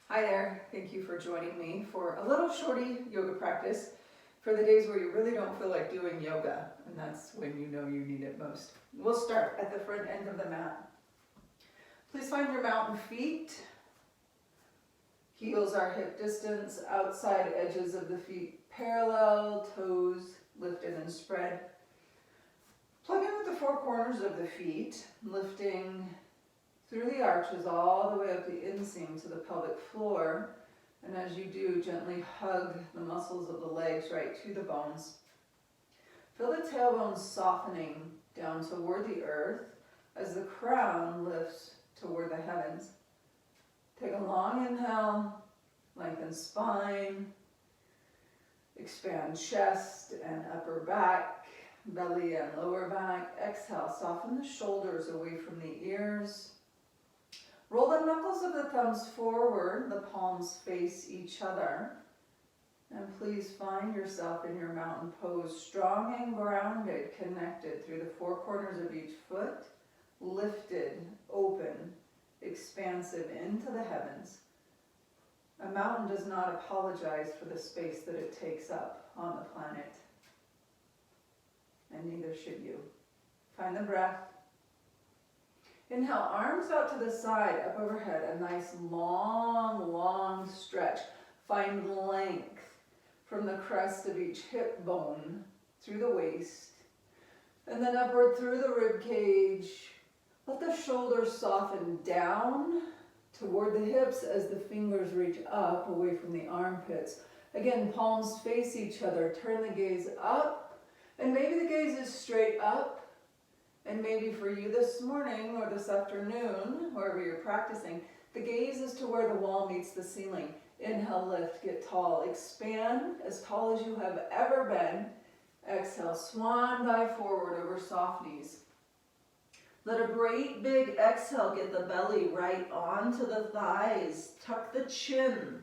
Hi there, thank you for joining me for a little shorty yoga practice for the days where you really don't feel like doing yoga, and that's when you know you need it most. We'll start at the front end of the mat. Please find your mountain feet. Heels are hip distance, outside edges of the feet parallel, toes lifted and spread. Plug in with the four corners of the feet, lifting through the arches all the way up the inseam to the pelvic floor. And as you do, gently hug the muscles of the legs right to the bones. Feel the tailbone softening down toward the earth as the crown lifts toward the heavens. Take a long inhale, lengthen spine, expand chest and upper back, belly and lower back. Exhale, soften the shoulders away from the ears. Roll the knuckles of the thumbs forward, the palms face each other. And please find yourself in your mountain pose, strong and grounded, connected through the four corners of each foot, lifted, open, expansive into the heavens. A mountain does not apologize for the space that it takes up on the planet. And neither should you. Find the breath. Inhale, arms out to the side, up overhead, a nice long stretch. Find length from the crest of each hip bone through the waist, and then upward through the rib cage. Let the shoulders soften down toward the hips as the fingers reach up away from the armpits. Again, palms face each other. Turn the gaze up, and maybe the gaze is straight up. And maybe for you this morning or this afternoon, wherever you're practicing, the gaze is to where the wall meets the ceiling. Inhale, lift, get tall. Expand as tall as you have ever been. Exhale, swan dive forward over soft knees. Let a great big exhale get the belly right onto the thighs. Tuck the chin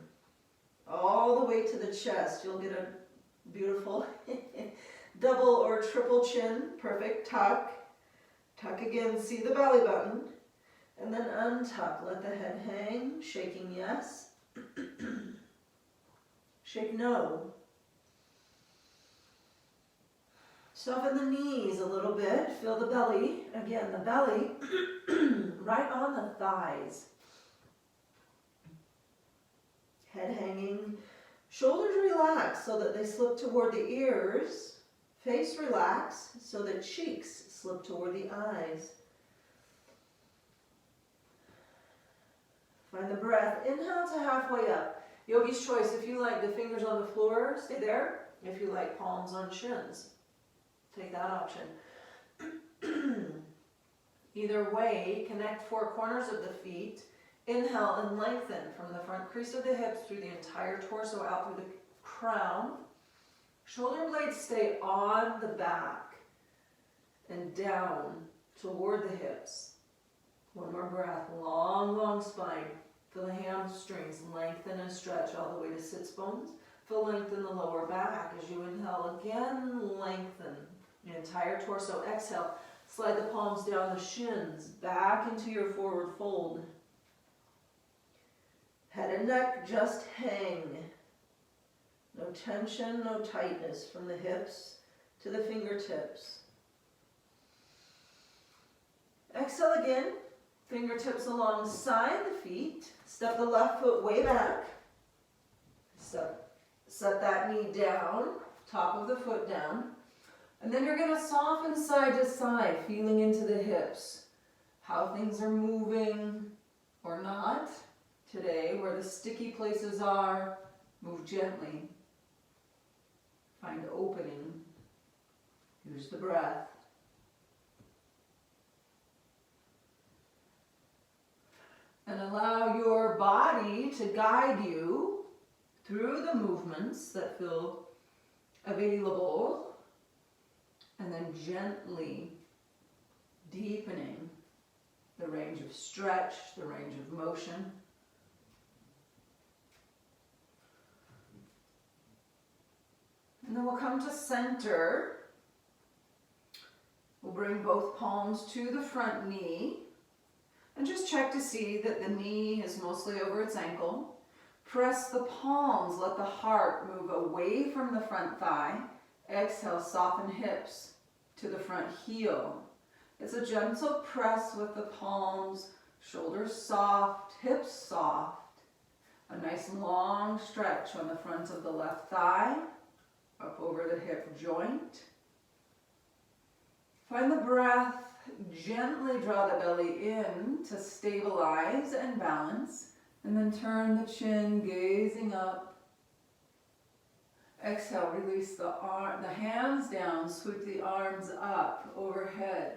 all the way to the chest. You'll get a beautiful double or triple chin. Perfect. Tuck. Tuck again, see the belly button, and then untuck. Let the head hang, shaking yes, shake no. Soften the knees a little bit, feel the belly, again the belly, right on the thighs. Head hanging, shoulders relax so that they slip toward the ears, face relax so that cheeks slip toward the eyes. Find the breath. Inhale to halfway up. Yogi's choice. If you like the fingers on the floor, stay there. If you like palms on shins, take that option. Either way, connect four corners of the feet. Inhale and lengthen from the front crease of the hips through the entire torso out through the crown. Shoulder blades stay on the back and down toward the hips. One more breath. Long spine. Feel the hamstrings lengthen and stretch all the way to sits bones. Feel length in the lower back. As you inhale again, lengthen the entire torso. Exhale, slide the palms down the shins, back into your forward fold. Head and neck just hang. No tension, no tightness from the hips to the fingertips. Exhale again, fingertips alongside the feet. Step the left foot way back. Set that knee down, top of the foot down. And then you're going to soften side to side, feeling into the hips. How things are moving or not today, where the sticky places are, move gently. Find opening. Use the breath. And allow your body to guide you through the movements that feel available, and then gently deepening the range of stretch, the range of motion. And then we'll come to center. We'll bring both palms to the front knee. And just check to see that the knee is mostly over its ankle. Press the palms, let the heart move away from the front thigh. Exhale, soften hips to the front heel. It's a gentle press with the palms, shoulders soft, hips soft. A nice long stretch on the front of the left thigh, up over the hip joint. Find the breath, gently draw the belly in to stabilize and balance, and then turn the chin, gazing up. Exhale, release the hands down, sweep the arms up, overhead.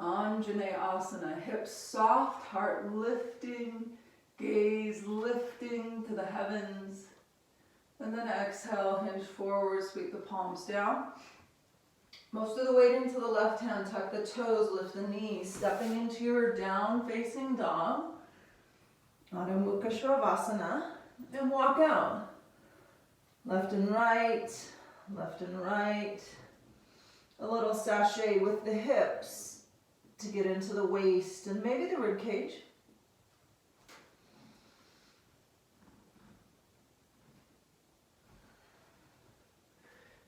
Anjaneyasana, hips soft, heart lifting, gaze lifting to the heavens. And then exhale, hinge forward, sweep the palms down. Most of the weight into the left hand, tuck the toes, lift the knees, stepping into your down facing dog. Adho Mukha Sravasana, and walk out. Left and right, left and right. A little sachet with the hips to get into the waist and maybe the rib cage.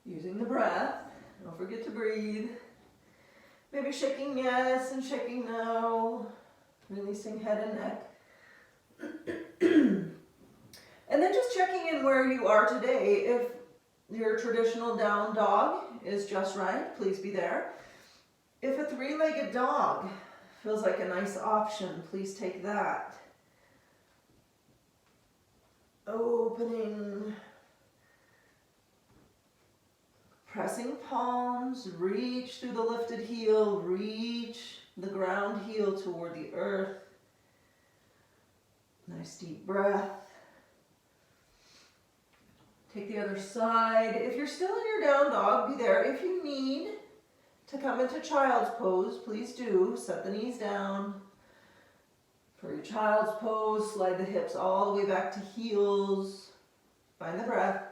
Using the breath, don't forget to breathe. Maybe shaking yes and shaking no, releasing head and neck. And then just checking in where you are today. If your traditional down dog is just right, please be there. If a three-legged dog feels like a nice option, please take that. Opening. Pressing palms, reach through the lifted heel, reach the ground heel toward the earth. Nice deep breath. Take the other side. If you're still in your down dog, be there. If you need to come into child's pose, please do. Set the knees down. For your child's pose, slide the hips all the way back to heels. Find the breath.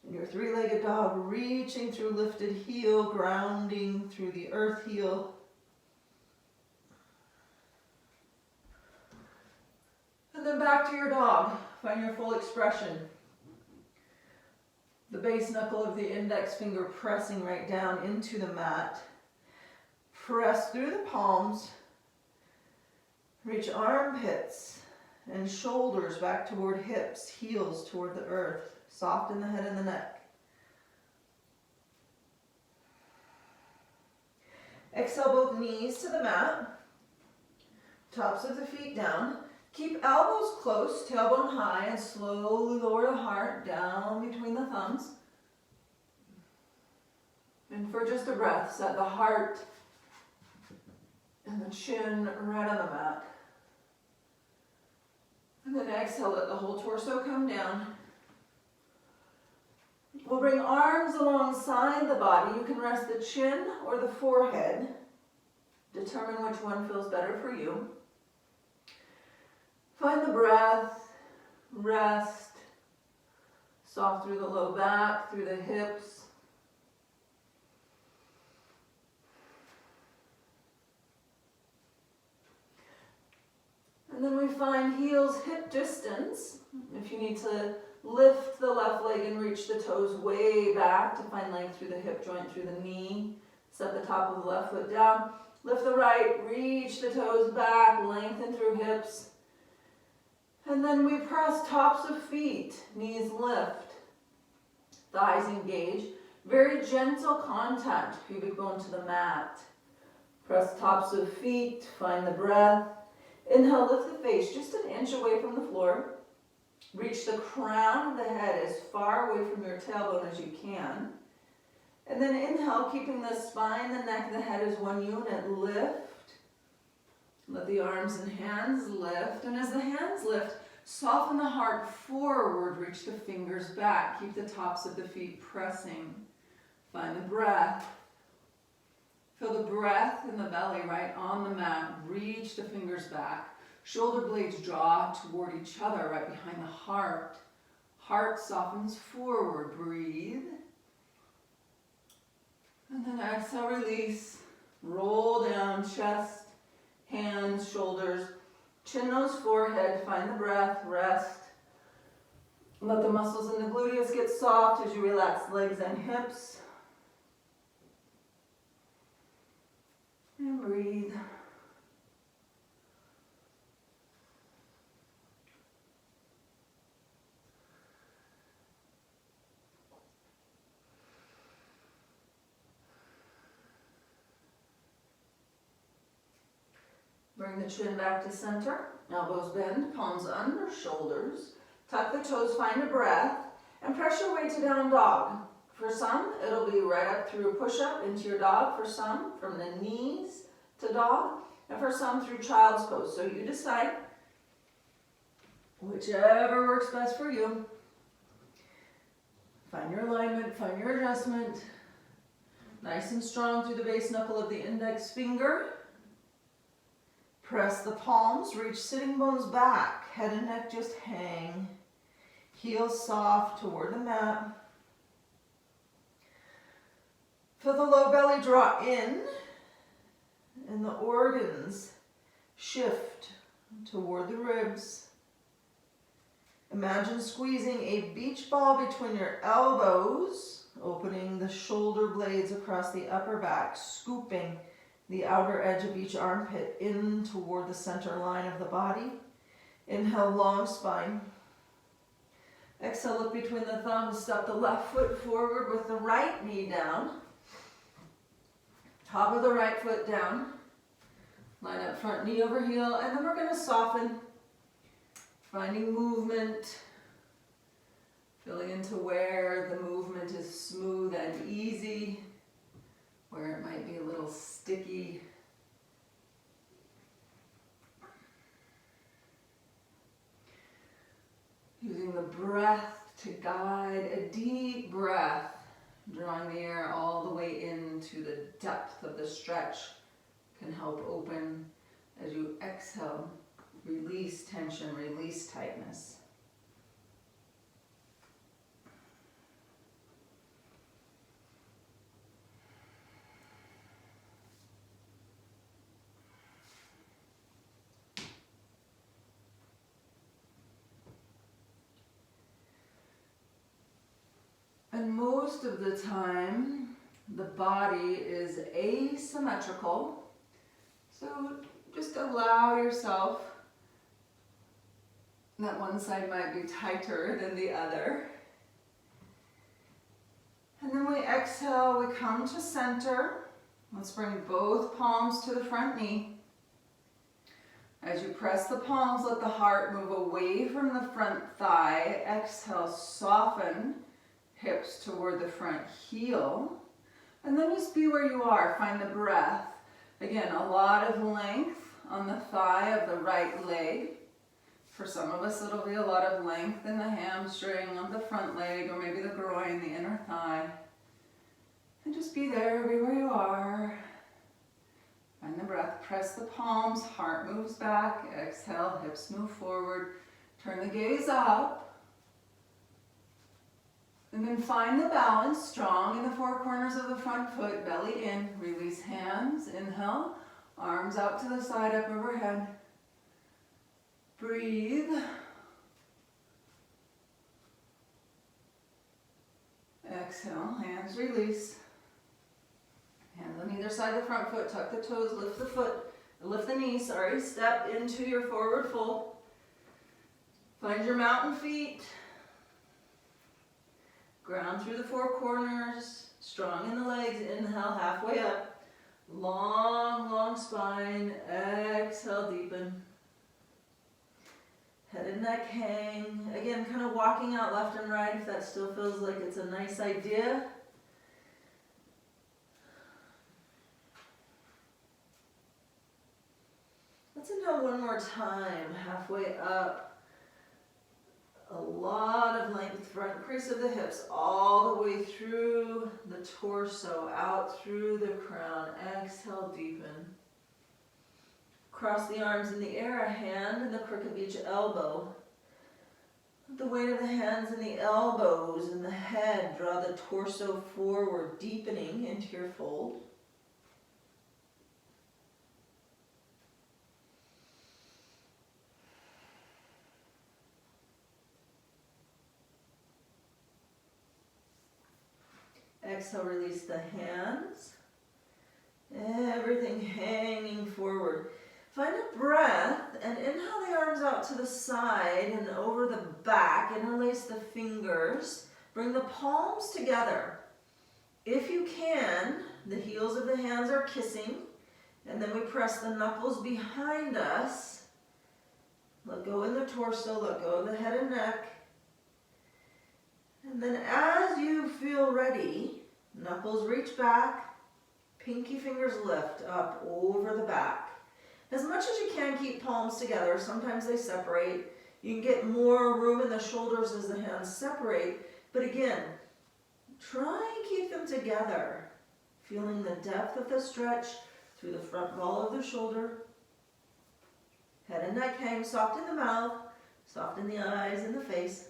And your three-legged dog, reaching through lifted heel, grounding through the earth heel. And then back to your dog. Find your full expression. The base knuckle of the index finger pressing right down into the mat. Press through the palms. Reach armpits and shoulders back toward hips, heels toward the earth. Soften the head and the neck. Exhale both knees to the mat. Tops of the feet down. Keep elbows close, tailbone high, and slowly lower the heart down between the thumbs. And for just a breath, set the heart and the chin right on the mat. And then exhale, let the whole torso come down. We'll bring arms alongside the body. You can rest the chin or the forehead. Determine which one feels better for you. Find the breath, rest, soft through the low back, through the hips. And then we find heels hip distance. If you need to lift the left leg and reach the toes way back to find length through the hip joint, through the knee. Set the top of the left foot down. Lift the right, reach the toes back, lengthen through hips. And then we press tops of feet, knees lift, thighs engage. Very gentle contact, pubic bone to the mat. Press tops of feet, find the breath. Inhale, lift the face just an inch away from the floor. Reach the crown of the head as far away from your tailbone as you can. And then inhale, keeping the spine, the neck, the head as one unit, lift. Let the arms and hands lift. And as the hands lift, soften the heart forward, reach the fingers back. Keep the tops of the feet pressing. Find the breath. Feel the breath in the belly right on the mat. Reach the fingers back. Shoulder blades draw toward each other right behind the heart. Heart softens forward. Breathe. And then exhale, release. Roll down, chest, hands, shoulders, Chin, nose, forehead, find the breath, rest. Let the muscles in the gluteus get soft as you relax legs and hips. And breathe. Bring the chin back to center. Elbows bend, palms under shoulders. Tuck the toes, find a breath, and press your way to down dog. For some, it'll be right up through a push-up into your dog. For some, from the knees to dog. And for some, through child's pose. So you decide whichever works best for you. Find your alignment, find your adjustment. Nice and strong through the base knuckle of the index finger. Press the palms, reach sitting bones back. Head and neck just hang. Heels soft toward the mat. Feel the low belly draw in and the organs shift toward the ribs. Imagine squeezing a beach ball between your elbows, opening the shoulder blades across the upper back, scooping the outer edge of each armpit in toward the center line of the body. Inhale, long spine. Exhale, look between the thumbs, step the left foot forward with the right knee down. Top of the right foot down. Line up front knee over heel, and then we're going to soften. Finding movement. Feeling into where the movement is smooth and easy. Where it might be a little sticky. Using the breath to guide, a deep breath, drawing the air all the way into the depth of the stretch can help open. As you exhale, release tension, release tightness. And most of the time, the body is asymmetrical. So just allow yourself, that one side might be tighter than the other. And then we exhale, we come to center. Let's bring both palms to the front knee. As you press the palms, let the heart move away from the front thigh. Exhale, soften. Hips toward the front heel. And then just be where you are. Find the breath. Again, a lot of length on the thigh of the right leg. For some of us, it'll be a lot of length in the hamstring of the front leg, or maybe the groin, the inner thigh. And just be there, be where you are. Find the breath. Press the palms. Heart moves back. Exhale, hips move forward. Turn the gaze up. And then find the balance, strong in the four corners of the front foot, belly in, release hands, inhale, arms out to the side, up overhead. Breathe. Exhale, hands release. Hands on either side of the front foot, tuck the toes, lift the knee, step into your forward fold. Find your mountain feet. Ground through the four corners, strong in the legs, inhale halfway up, long, long spine, exhale, deepen. Head and neck hang, again kind of walking out left and right if that still feels like it's a nice idea. Let's inhale one more time, halfway up. A lot of length, front crease of the hips, all the way through the torso, out through the crown. Exhale, deepen. Cross the arms in the air, a hand in the crook of each elbow. The weight of the hands and the elbows and the head, draw the torso forward, deepening into your fold. Exhale, release the hands. Everything hanging forward. Find a breath and inhale the arms out to the side and over the back. Interlace the fingers. Bring the palms together. If you can, the heels of the hands are kissing. And then we press the knuckles behind us. Let go in the torso, let go of the head and neck. And then as you feel ready, knuckles reach back, pinky fingers lift up over the back. As much as you can, keep palms together. Sometimes they separate. You can get more room in the shoulders as the hands separate. But again, try and keep them together. Feeling the depth of the stretch through the front ball of the shoulder. Head and neck hang soft in the mouth, soft in the eyes and the face.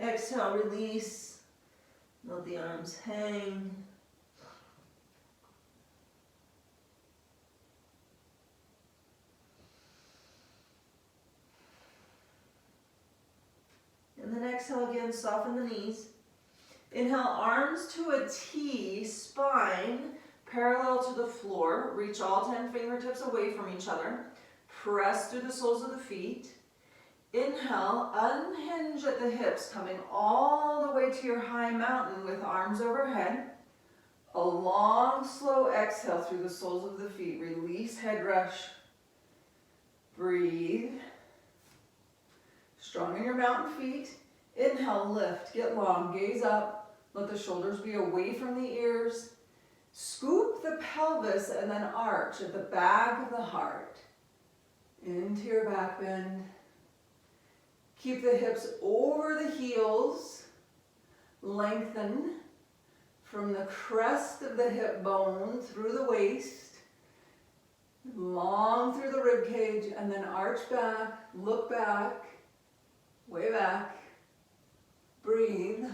Exhale, release. Let the arms hang. And then exhale again, soften the knees. Inhale, arms to a T, spine parallel to the floor. Reach all 10 fingertips away from each other. Press through the soles of the feet. Inhale, unhinge at the hips, coming all the way to your high mountain with arms overhead. A long, slow exhale through the soles of the feet. Release head rush. Breathe. Strong in your mountain feet. Inhale, lift, get long, gaze up. Let the shoulders be away from the ears. Scoop the pelvis and then arch at the back of the heart. Into your back bend. Keep the hips over the heels. Lengthen from the crest of the hip bone through the waist. Long through the rib cage and then arch back, look back, way back. Breathe.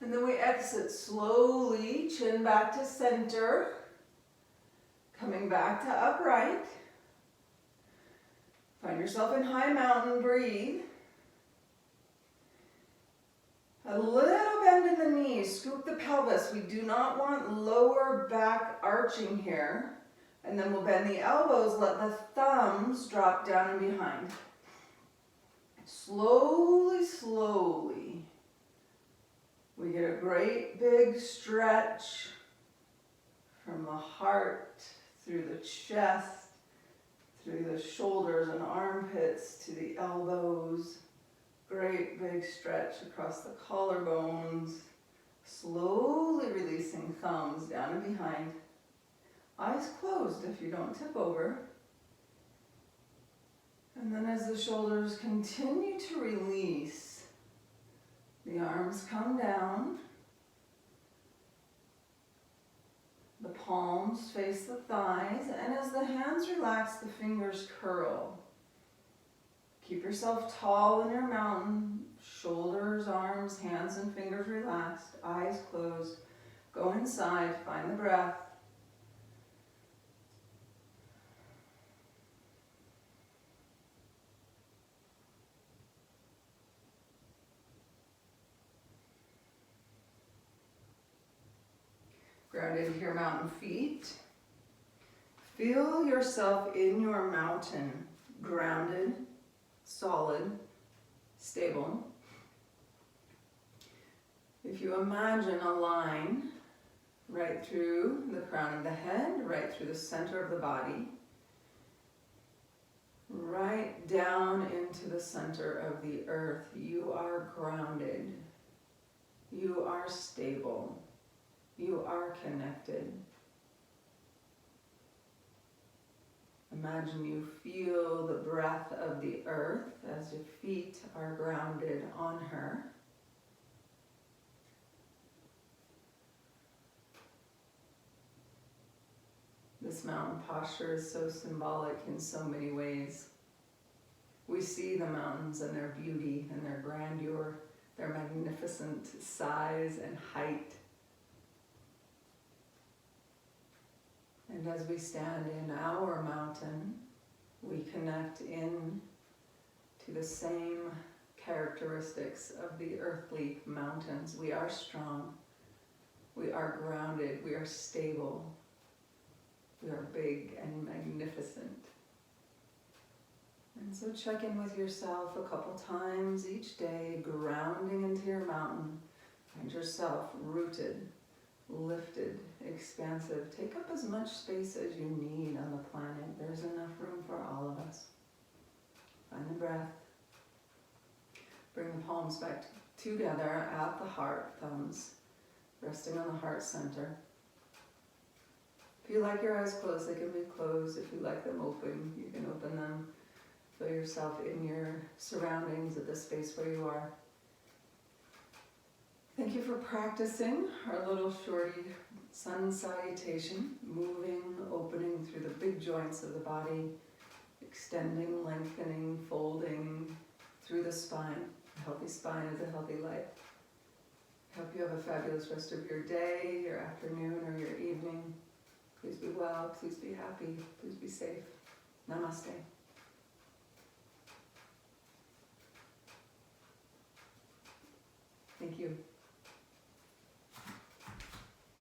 And then we exit slowly, chin back to center, coming back to upright. Find yourself in high mountain, breathe. A little bend in the knees, scoop the pelvis. We do not want lower back arching here. And then we'll bend the elbows, let the thumbs drop down and behind. Slowly, slowly. We get a great big stretch from the heart, through the chest, through the shoulders and armpits to the elbows. Great big stretch across the collarbones. Slowly releasing thumbs down and behind. Eyes closed if you don't tip over. And then as the shoulders continue to release, the arms come down. The palms face the thighs, and as the hands relax, the fingers curl. Keep yourself tall in your mountain. Shoulders, arms, hands, and fingers relaxed. Eyes closed. Go inside, find the breath. Grounded into your mountain feet. Feel yourself in your mountain, grounded, solid, stable. If you imagine a line right through the crown of the head, right through the center of the body, right down into the center of the earth, you are grounded. You are stable. You are connected. Imagine you feel the breath of the earth as your feet are grounded on her. This mountain posture is so symbolic in so many ways. We see the mountains and their beauty and their grandeur their magnificent size and height. And as we stand in our mountain, we connect in to the same characteristics of the earthly mountains. We are strong, we are grounded, we are stable, we are big and magnificent. And so check in with yourself a couple times each day, grounding into your mountain. Find yourself rooted, lifted, expansive. Take up as much space as you need on the planet. There's enough room for all of us. Find the breath. Bring the palms back together at the heart, thumbs resting on the heart center. If you like your eyes closed, they can be closed. If you like them open, you can open them. Feel yourself in your surroundings at the space where you are. Thank you for practicing our little shorty sun salutation, moving, opening through the big joints of the body, extending, lengthening, folding through the spine. A healthy spine is a healthy life. Hope you have a fabulous rest of your day, your afternoon, or your evening. Please be well, please be happy, please be safe. Namaste. Thank you.